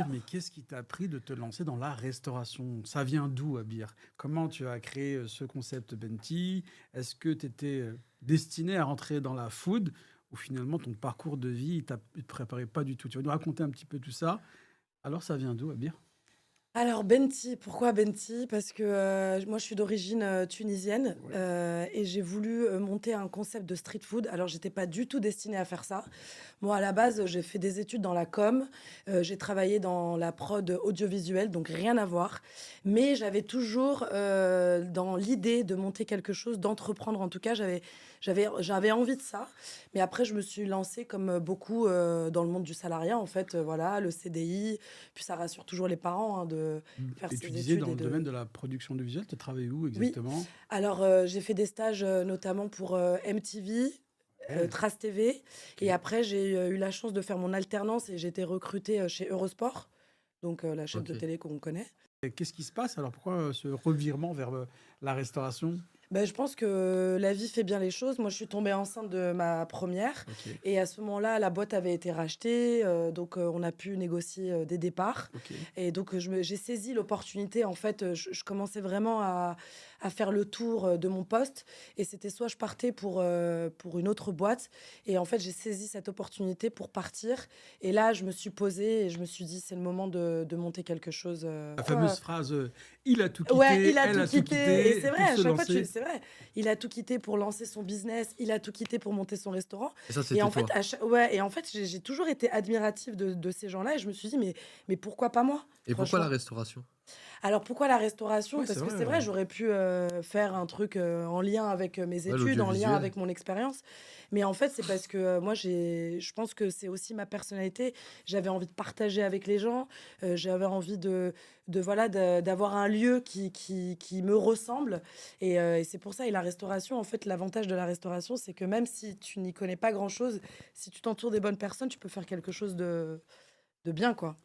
Mais qu'est-ce qui t'a pris de te lancer dans la restauration? Ça vient d'où, Abir? Comment tu as créé ce concept Benti? Est-ce que tu étais destiné à rentrer dans la food ou finalement ton parcours de vie, il te préparait pas du tout? Tu vas nous raconter un petit peu tout ça. Alors ça vient d'où, Abir? Alors Benti, pourquoi Benti? Parce que, moi je suis d'origine, tunisienne, Ouais. et j'ai voulu, monter un concept de street food. Alors j'étais pas du tout destinée à faire ça. Moi à la base, j'ai fait des études dans la com, j'ai travaillé dans la prod audiovisuelle, donc rien à voir. Mais j'avais toujours, dans l'idée de monter quelque chose, d'entreprendre en tout cas, j'avais envie de ça. Mais après je me suis lancée comme, beaucoup, dans le monde du salariat en fait, voilà, le CDI, puis ça rassure toujours les parents, hein, de faire Et tu ses disais études dans et le domaine de de la production de visuel, tu as travaillé où oui. exactement? Alors, j'ai fait des stages, notamment pour, MTV, Ouais, Trace TV et ok, après j'ai, eu la chance de faire mon alternance et j'ai été recrutée, chez Eurosport, donc, la chaîne de ok. télé qu'on connaît. Et qu'est-ce qui se passe alors? Pourquoi ce revirement vers la restauration? Ben je pense que la vie fait bien les choses. Moi, je suis tombée enceinte de ma première Ok, et à ce moment-là, la boîte avait été rachetée, donc on a pu négocier, des départs ok. et donc j'ai saisi l'opportunité. En fait, je commençais vraiment à faire le tour, de mon poste et c'était soit je partais pour une autre boîte et en fait, j'ai saisi cette opportunité pour partir et là, je me suis posée et je me suis dit: «C'est le moment de monter quelque chose», La toi? fameuse phrase, il a tout Ouais, quitté, il a elle tout a tout quitté et quitté c'est vrai, pour à se chaque fois tu lancer. c'est vrai. Il a tout quitté pour lancer son business, il a tout quitté pour monter son restaurant Et ça, et c'était en fait toi? à cha ouais et en fait, j'ai toujours été admirative de ces gens-là et je me suis dit: «Mais pourquoi pas moi?» Et pourquoi la franchement. restauration? Alors pourquoi la restauration? Ouais, c'est Parce que vrai. c'est vrai, j'aurais pu, faire un truc, en lien avec, mes Ouais, études, en lien l'audiovisuel. avec mon expérience. Mais en fait, c'est parce que, moi je pense que c'est aussi ma personnalité. J'avais envie de partager avec les gens, j'avais envie de voilà, d'avoir un lieu qui me ressemble et c'est pour ça et la restauration, en fait, l'avantage de la restauration, c'est que même si tu n'y connais pas grand chose, si tu t'entoures des bonnes personnes, tu peux faire quelque chose de bien, quoi.